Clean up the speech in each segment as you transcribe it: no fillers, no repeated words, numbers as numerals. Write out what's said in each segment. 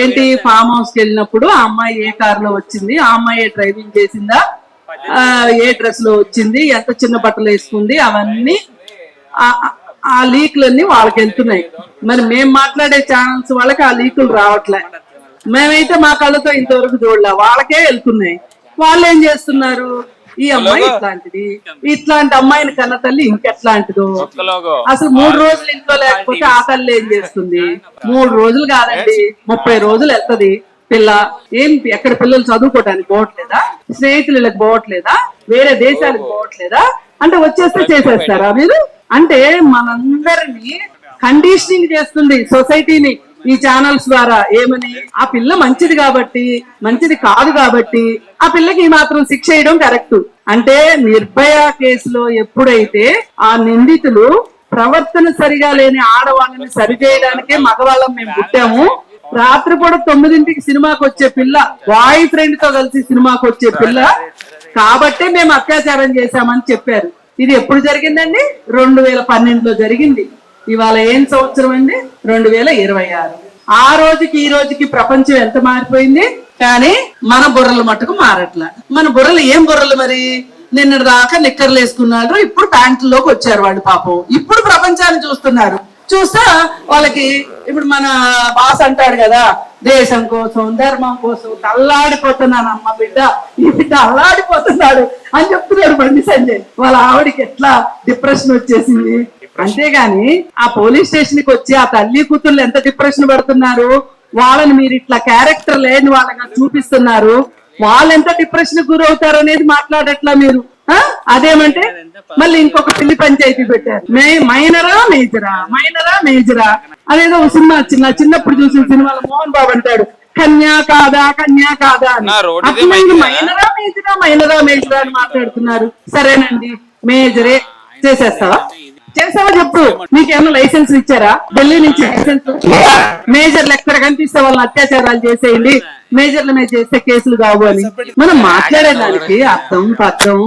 ఏంటి farm house కి వెళ్ళినప్పుడు ఆ అమ్మాయి ఏ కార్ లో వచ్చింది, ఆ అమ్మాయి డ్రైవింగ్ చేసిందా, ఏ డ్రెస్ లో వచ్చింది, ఎంత చిన్న బట్టలు వేసుకుంది, అవన్నీ ఆ లీకులన్నీ వాళ్ళకి వెళ్తున్నాయి. మరి మేము మాట్లాడే ఛానల్స్ వాళ్ళకి ఆ లీకులు రావట్లే. మేమైతే మా కళ్ళతో ఇంతవరకు చూడలే, వాళ్ళకే వెళ్తున్నాయి. వాళ్ళు ఏం చేస్తున్నారు, ఈ అమ్మాయి ఇట్లాంటిది, ఇట్లాంటి అమ్మాయిని కన్న తల్లి ఇంకెట్లాంటిదో. అసలు 3 రోజులు ఇంట్లో లేకపోతే ఆ తల్లి ఏం చేస్తుంది? 3 రోజులు కాదండి, 30 రోజులు వెళ్తది పిల్ల. ఏం ఎక్కడ పిల్లలు చదువుకోవడానికి పోవట్లేదా, స్నేహితులకు పోవట్లేదా, వేరే దేశాలకు పోవట్లేదా అంటే వచ్చేస్తే చేసేస్తారా మీరు? అంటే మనందరినీ కండిషనింగ్ చేస్తుంది సొసైటీని ఈ ఛానల్స్ ద్వారా. ఏమని, ఆ పిల్ల మంచిది కాబట్టి, మంచిది కాదు కాబట్టి ఆ పిల్లకి ఈ మాత్రం శిక్ష వేయడం కరెక్ట్. అంటే నిర్భయ కేసులో ఎప్పుడైతే ఆ నిందితులు ప్రవర్తన సరిగా లేని ఆడవాళ్ళని సరిచేయడానికే మగవాళ్ళం మేము పుట్టాము, రాత్రిపూట 9ంటికి సినిమాకి వచ్చే పిల్ల, బాయ్ ఫ్రెండ్ తో కలిసి సినిమాకి వచ్చే పిల్ల కాబట్టే మేము అత్యాచారం చేశామని చెప్పారు. ఇది ఎప్పుడు జరిగిందండి? 2012లో జరిగింది. ఇవాళ ఏం సంవత్సరం అండి? 2026. ఆ రోజుకి ఈ రోజుకి ప్రపంచం ఎంత మారిపోయింది, కానీ మన బుర్రలు మట్టుకు మారట్లా. మన బుర్రలు ఏం బుర్రలు మరి? నిన్నటి దాకా నిక్కర్లు వేసుకున్నారు, ఇప్పుడు ప్యాంట్లోకి వచ్చారు వాళ్ళు పాపం. ఇప్పుడు ప్రపంచాన్ని చూస్తున్నారు. చూస్తా వాళ్ళకి ఇప్పుడు మన బాస్ అంటాడు కదా, దేశం కోసం ధర్మం కోసం తల్లాడిపోతున్నాను అమ్మ బిడ్డ, ఈ బిడ్డ అల్లాడిపోతున్నాడు అని చెప్తున్నాడు బండి సంజయ్. వాళ్ళ ఆవిడికి ఎట్లా డిప్రెషన్ వచ్చేసింది. అంతేగాని ఆ పోలీస్ స్టేషన్ కి వచ్చి ఆ తల్లి కూతుర్లు ఎంత డిప్రెషన్ పడుతున్నారు, వాళ్ళని మీరు ఇట్లా క్యారెక్టర్ లేని వాళ్ళగా చూపిస్తున్నారు, వాళ్ళు ఎంత డిప్రెషన్ గురవుతారు అనేది మాట్లాడట్లా మీరు. అదేమంటే మళ్ళీ ఇంకొక పిల్లి పంచాయతీ పెట్టారు, మైనరా మేజరా, మైనరా మేజరా అదేదో సినిమా చిన్నప్పుడు చూసిన సినిమాలో మోహన్ బాబు అంటాడు కన్యా కాదా కన్యా కాదా అని. అట్లా మైనరా మేజరా, మైనరా మేజరా అని మాట్లాడుతున్నారు. సరేనండి, మేజరే చేసేస్తావా? చేసావా చెప్పు. నీకేమన్నా లైసెన్స్ ఇచ్చారా? ఢిల్లీ నుంచి లైసెన్స్. మేజర్లు ఎక్కడ కనిపిస్తే వాళ్ళని అత్యాచారాలు చేసేయండి, మేజర్ల మీద చేస్తే కేసులు కావు అని. మనం మాట్లాడేదానికి అర్థం పర్థం,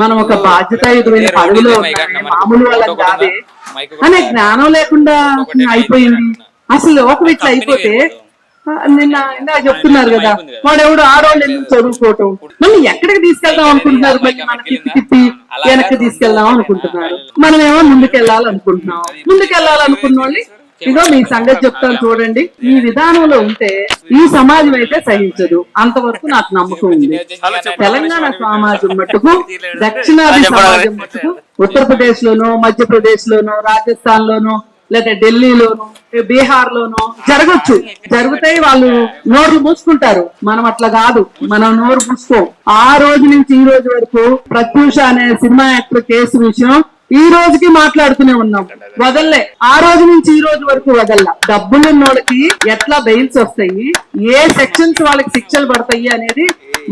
మనం ఒక బాధ్యతాయుతమైన పదవిలో ఉన్నామే, మామూలు వాళ్ళం కాదే అనే జ్ఞానం లేకుండా అయిపోయింది. అసలు ఒక ఇట్లా అయిపోతే నిన్న ఇందాక చెప్తున్నారు కదా, వాడెవడు ఆడవాళ్ళు ఎందుకు చదువుకోవటం, మళ్ళీ ఎక్కడికి తీసుకెళ్దాం అనుకుంటున్నారు, మళ్ళీ మన తిప్పి వెనక్కి తీసుకెళ్దాం అనుకుంటున్నారు. మనమేమో ముందుకెళ్లాలనుకుంటున్నాం. ముందుకెళ్లాలనుకున్న వాళ్ళు ఇదో మీ సంగతి చెప్తాను చూడండి. ఈ విధానంలో ఉంటే ఈ సమాజం అయితే సహించదు, అంతవరకు నాకు నమ్మకం ఉంది. తెలంగాణ సమాజం మట్టుకు, దక్షిణాది సమాజం మట్టుకు ఉత్తరప్రదేశ్ లోనో, మధ్యప్రదేశ్ లోనో, రాజస్థాన్ లోనో, లేదా ఢిల్లీలోను, బీహార్ లోనో జరగచ్చు, జరుగుతాయి. వాళ్ళు నోర్లు మూసుకుంటారు. మనం అట్లా కాదు, మనం నోరు మూసుకో. ఆ రోజు నుంచి ఈ రోజు వరకు ప్రత్యూష అనే సినిమా యాక్టర్ కేసు విషయం ఈ రోజుకి మాట్లాడుతూనే ఉన్నాం, వదల్లే. ఆ రోజు నుంచి ఈ రోజు వరకు వదల్లా. డబ్బులున్నోళ్ళకి ఎట్లా బెయిల్స్ వస్తాయి, ఏ సెక్షన్స్ వాళ్ళకి శిక్షలు పడతాయి అనేది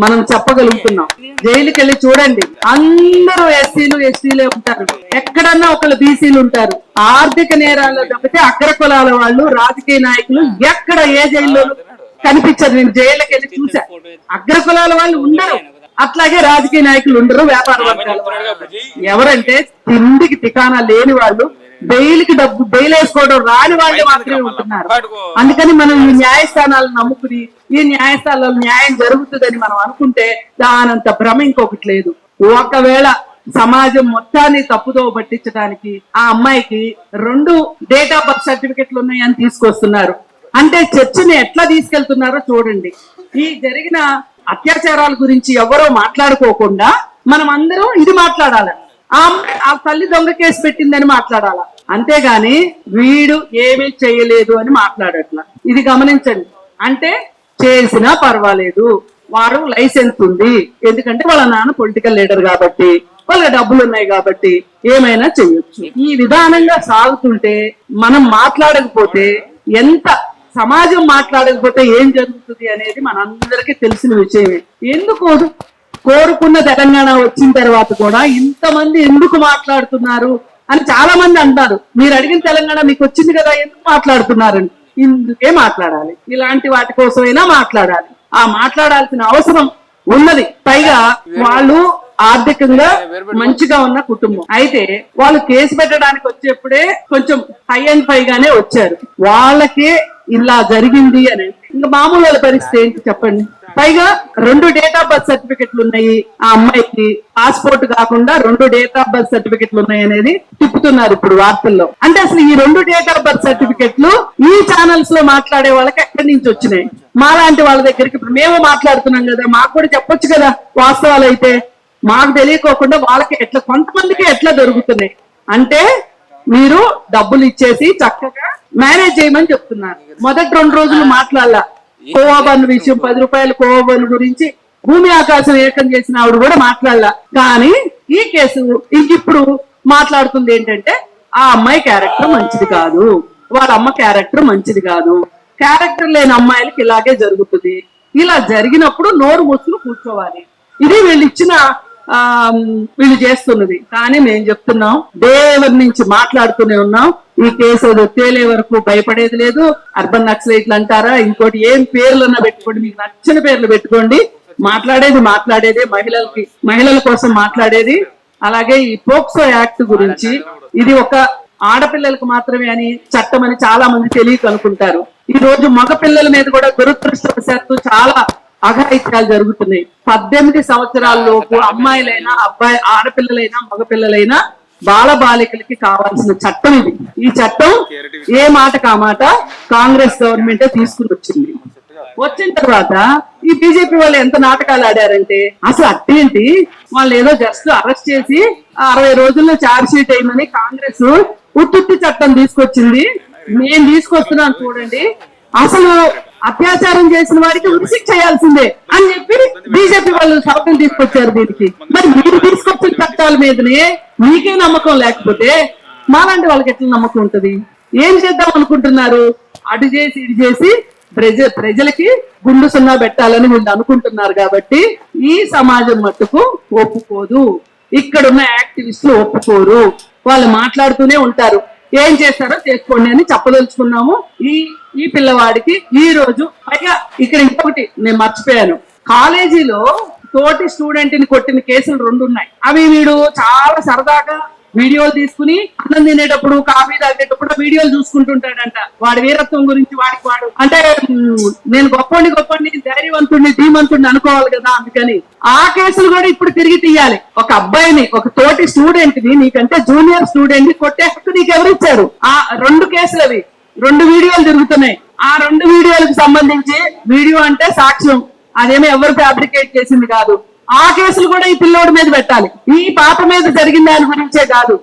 మనం చెప్పగలుగుతున్నాం. జైలుకి వెళ్ళి చూడండి, అందరూ ఎస్సీలు ఎస్టీలే ఉంటారు, ఎక్కడన్నా ఒకళ్ళు బీసీలు ఉంటారు. ఆర్థిక నేరాల్లో తప్పితే అగ్ర కులాల వాళ్ళు, రాజకీయ నాయకులు ఎక్కడ ఏ జైల్లో కనిపించదు. నేను జైలుకి వెళ్ళి చూసా, అగ్ర కులాల వాళ్ళు ఉండరు, అట్లాగే రాజకీయ నాయకులు ఉండరు, వ్యాపార వర్గాలు. ఎవరంటే తిండికి టికానా లేని వాళ్ళు, బెయిల్కి డబ్బు బెయిల్ వేసుకోవడం రాని వాళ్ళు మాత్రమే ఉంటున్నారు. అందుకని మనం ఈ న్యాయస్థానాలను నమ్ముకుని ఈ న్యాయస్థానాల్లో న్యాయం జరుగుతుందని మనం అనుకుంటే దానంత భ్రమ ఇంకొకటి లేదు. ఒకవేళ సమాజం మొత్తాన్ని తప్పుదో పట్టించడానికి ఆ అమ్మాయికి 2 డేట్ ఆఫ్ బర్త్ సర్టిఫికెట్లు ఉన్నాయని తీసుకొస్తున్నారు. అంటే చర్చని ఎట్లా తీసుకెళ్తున్నారో చూడండి. ఈ జరిగిన అత్యాచారాల గురించి ఎవరో మాట్లాడుకోకుండా మనం అందరం ఇది మాట్లాడాలి, ఆ తల్లి దొంగ కేసు పెట్టిందని మాట్లాడాల, అంతేగాని వీడు ఏమీ చేయలేదు అని మాట్లాడట్లా. ఇది గమనించండి. అంటే చేసినా పర్వాలేదు, వారు లైసెన్స్ ఉంది, ఎందుకంటే వాళ్ళ నాన్న పొలిటికల్ లీడర్ కాబట్టి, వాళ్ళ డబ్బులు ఉన్నాయి కాబట్టి ఏమైనా చేయొచ్చు. ఈ విధానంగా సాగుతుంటే మనం మాట్లాడకపోతే, ఎంత సమాజం మాట్లాడకపోతే ఏం జరుగుతుంది అనేది మనందరికీ తెలిసిన విషయమే. ఎందుకు కోరుకున్న తెలంగాణ వచ్చిన తర్వాత కూడా ఇంతమంది ఎందుకు మాట్లాడుతున్నారు అని చాలా మంది అంటారు. మీరు అడిగిన తెలంగాణ మీకు వచ్చింది కదా, ఎందుకు మాట్లాడుతున్నారని. ఇందుకే మాట్లాడాలి, ఇలాంటి వాటి కోసమైనా మాట్లాడాలి. ఆ మాట్లాడాల్సిన అవసరం ఉన్నది. పైగా వాళ్ళు ఆర్థికంగా మంచిగా ఉన్న కుటుంబం అయితే వాళ్ళు కేసు పెట్టడానికి వచ్చేప్పుడే కొంచెం హై అండ్ పై గానే వచ్చారు. వాళ్ళకే ఇలా జరిగింది అని ఇంకా మామూలు వాళ్ళ పరిస్థితి ఏంటి చెప్పండి. పైగా 2 డేట్ ఆఫ్ బర్త్ సర్టిఫికెట్లు ఉన్నాయి ఆ అమ్మాయికి, పాస్పోర్ట్ కాకుండా 2 డేట్ ఆఫ్ బర్త్ సర్టిఫికెట్లు ఉన్నాయి అనేది తిప్పుతున్నారు ఇప్పుడు వార్తల్లో. అంటే అసలు ఈ 2 డేట్ ఆఫ్ బర్త్ సర్టిఫికెట్లు ఈ ఛానల్స్ లో మాట్లాడే వాళ్ళకి ఎక్కడి నుంచి వచ్చినాయి? మాలాంటి వాళ్ళ దగ్గరికి ఇప్పుడు మేము మాట్లాడుతున్నాం కదా, మాకు కూడా చెప్పొచ్చు కదా వాస్తవాలు అయితే. మాకు తెలియకోకుండా వాళ్ళకి ఎట్లా, కొంతమందికి ఎట్లా దొరుకుతున్నాయి అంటే మీరు డబ్బులు ఇచ్చేసి చక్కగా మేనేజ్ చేయమని చెప్తున్నారు. మొదటి 2 రోజులు మాట్లాడాల కోవాబన్ విషయం, 10 రూపాయల కోవాబన్ గురించి భూమి ఆకాశం ఏకం చేసిన ఆవిడ కూడా మాట్లాడాల. కానీ ఈ కేసు ఇప్పుడు మాట్లాడుతుంది ఏంటంటే ఆ అమ్మాయి క్యారెక్టర్ మంచిది కాదు, వాళ్ళ అమ్మ క్యారెక్టర్ మంచిది కాదు, క్యారెక్టర్ లేని అమ్మాయిలకి ఇలాగే జరుగుతుంది. ఇలా జరిగినప్పుడు నోరు మూసుకుని కూర్చోవాలి. ఇది వీళ్ళు ఇచ్చిన వీళ్ళు చేస్తున్నది. కానీ మేము చెప్తున్నాం, దేవుడి నుంచి మాట్లాడుతూనే ఉన్నాం. ఈ కేసు తేలే వరకు భయపడేది లేదు. అర్బన్ నక్సలైట్లు అంటారా, ఇంకోటి ఏం పేర్లన్నా పెట్టుకోండి, మీకు నచ్చిన పేర్లు పెట్టుకోండి. మాట్లాడేదే మహిళల కోసం మాట్లాడేది. అలాగే ఈ పోక్సో యాక్ట్ గురించి, ఇది ఒక ఆడపిల్లలకు మాత్రమే అని చట్టం అని చాలా మంది తెలియక అనుకుంటారు. ఈ రోజు మగ పిల్లల మీద కూడా దురదృష్టవశాత్తు చాలా అఘాయిత్యాలు జరుగుతున్నాయి. 18 సంవత్సరాల లోపు అమ్మాయిలైనా అబ్బాయి, ఆడపిల్లలైనా మగపిల్లలైనా బాలబాలికలకి కావాల్సిన చట్టం ఇది. ఈ చట్టం ఏ మాట కామాట కాంగ్రెస్ గవర్నమెంటే తీసుకుని వచ్చింది. వచ్చిన తర్వాత ఈ బీజేపీ వాళ్ళు ఎంత నాటకాలు ఆడారంటే, అసలు అట్టేంటి వాళ్ళు ఏదో జస్ట్ అరెస్ట్ చేసి 60 రోజుల్లో ఛార్జ్ షీట్ అయ్యమని కాంగ్రెస్ ఉత్తుత్తి చట్టం తీసుకొచ్చింది. నేను తీసుకొస్తున్నాను చూడండి, అసలు అత్యాచారం చేసిన వాడికి ఉరిశిక్ష చేయాల్సిందే అని చెప్పి బీజేపీ వాళ్ళు సభ్యులు తీసుకొచ్చారు దీనికి. మరి మీరు తీసుకొచ్చిన చట్టాల మీదనే మీకే నమ్మకం లేకపోతే మాలాంటి వాళ్ళకి ఎట్లా నమ్మకం ఉంటది? ఏం చేద్దాం అనుకుంటున్నారు? అటు చేసి ఇటు చేసి ప్రజలకి గుండు సున్నా పెట్టాలని వీళ్ళు అనుకుంటున్నారు. కాబట్టి ఈ సమాజం మట్టుకు ఒప్పుకోదు, ఇక్కడున్న యాక్టివిస్టులు ఒప్పుకోరు. వాళ్ళు మాట్లాడుతూనే ఉంటారు, ఏం చేస్తారో చేసుకోండి అని చెప్పదలుచుకున్నాము. ఈ పిల్లవాడికి ఈ రోజు పైగా ఇక్కడ ఇంకొకటి నేను మర్చిపోయాను, కాలేజీలో తోటి స్టూడెంట్ ని కొట్టిన కేసులు 2 ఉన్నాయి. అవి వీడు చాలా సరదాగా వీడియోలు తీసుకుని అన్నం తినేటప్పుడు, కాఫీ తాగేటప్పుడు వీడియోలు చూసుకుంటుంటాడంట. వాడి వీరత్వం గురించి వాడు అంటే నేను గొప్పండి ధైర్యవంతుడిని ధీమంతుడిని అనుకోవాలి కదా, అందుకని ఆ కేసులు కూడా ఇప్పుడు తిరిగి తీయాలి. ఒక అబ్బాయిని, ఒక తోటి స్టూడెంట్ ని, నీకంటే జూనియర్ స్టూడెంట్ ని కొట్టే హక్కు నీకు ఎవరిచ్చారు? ఆ 2 కేసులు అవి, 2 వీడియోలు తిరుగుతున్నాయి. ఆ 2 వీడియోలకు సంబంధించి వీడియో అంటే సాక్ష్యం, అదేమో ఎవరు ఫ్యాబ్రికేట్ చేసింది కాదు. ఆ కేసులు కూడా ఈ పిల్లోడి మీద పెట్టాలి. ఈ పాప మీద జరిగిన దాని గురించే కాదు,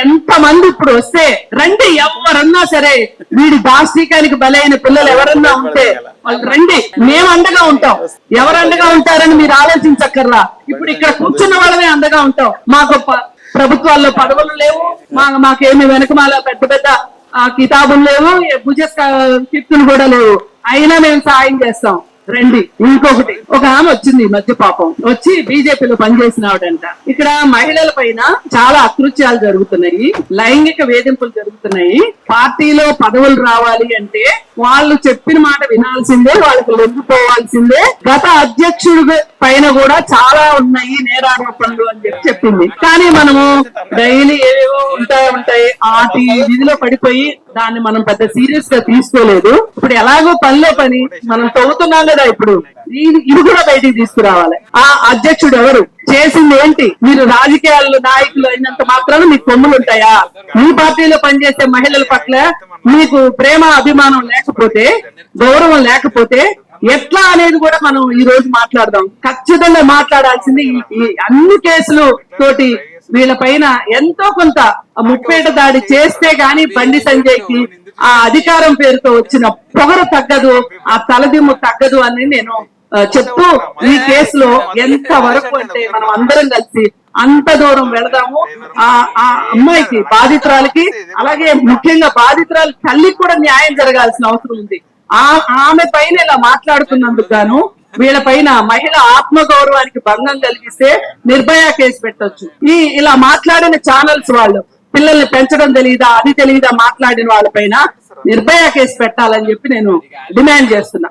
ఎంత మంది ఇప్పుడు వస్తే రండి, ఎవరన్నా సరే వీడి దాష్టికానికి బలైన పిల్లలు ఎవరన్నా ఉంటే వాళ్ళు రండి, మేము అండగా ఉంటాం. ఎవరు అండగా ఉంటారని మీరు ఆలోచించక్కర్లా. ఇప్పుడు ఇక్కడ కూర్చున్న వాళ్ళమే అండగా ఉంటాం. మాకు ప్రభుత్వాల్లో పదవులు లేవు, మాకేమి వెనకమాల పెద్ద కితాబులు లేవు, భుజ కిత్తులు కూడా లేవు, అయినా మేము సాయం చేస్తాం, రండి. ఇంకొకటి, ఒక ఆమె వచ్చింది ఈ మధ్య, పాపం వచ్చి బీజేపీలో పనిచేసినావిడంట. ఇక్కడ మహిళల పైన చాలా అకృత్యాలు జరుగుతున్నాయి, లైంగిక వేధింపులు జరుగుతున్నాయి. పార్టీలో పదవులు రావాలి అంటే వాళ్ళు చెప్పిన మాట వినాల్సిందే, వాళ్ళకి లొంగిపోవాల్సిందే. గత అధ్యక్షుడు పైన కూడా చాలా ఉన్నాయి నేరారోపణలు అని చెప్పింది. కానీ మనము డైలీ ఏవేవో ఉంటాయి ఆటి విధిలో పడిపోయి దాన్ని మనం పెద్ద సీరియస్ గా తీసుకోలేదు. ఇప్పుడు ఎలాగో పనిలో పని మనం తవ్వుతున్నాం కదా, ఇప్పుడు ఇది కూడా బయటికి తీసుకురావాలి. ఆ అధ్యక్షుడు ఎవరు, చేసింది ఏంటి? మీరు రాజకీయాల్లో నాయకులు అయినంత మాత్రాన మీకు కొమ్ములు ఉంటాయా? మీ పార్టీలో పనిచేసే మహిళల పట్ల మీకు ప్రేమ అభిమానం లేకపోతే, గౌరవం లేకపోతే ఎట్లా అనేది కూడా మనం ఈ రోజు మాట్లాడదాం. ఖచ్చితంగా మాట్లాడాల్సింది ఈ అన్ని కేసులు తోటి వీళ్ళ పైన ఎంతో కొంత ముప్పేట దాడి చేస్తే గాని బండి సంజయ్ కి ఆ అధికారం పేరుతో వచ్చిన పొగరు తగ్గదు, ఆ తలదిమ్ము తగ్గదు అని నేను చెప్తూ, ఈ కేసులో ఎంత వరకు అంటే మనం అందరం కలిసి అంత దూరం వెళదాము. ఆ అమ్మాయికి, బాధితురాలకి, అలాగే ముఖ్యంగా బాధితురాలు తల్లికి కూడా న్యాయం జరగాల్సిన అవసరం ఉంది. ఆమె పైన ఇలా మాట్లాడుతున్నందుకు గాను వీళ్ళ పైన మహిళ ఆత్మగౌరవానికి భంగం కలిగిస్తే నిర్భయ కేసు పెట్టొచ్చు. ఇలా మాట్లాడిన ఛానల్స్ వాళ్ళు, పిల్లల్ని పెంచడం తెలియదా, అది తెలియదా మాట్లాడిన వాళ్ళ పైన నిర్భయ కేసు పెట్టాలని చెప్పి నేను డిమాండ్ చేస్తున్నా.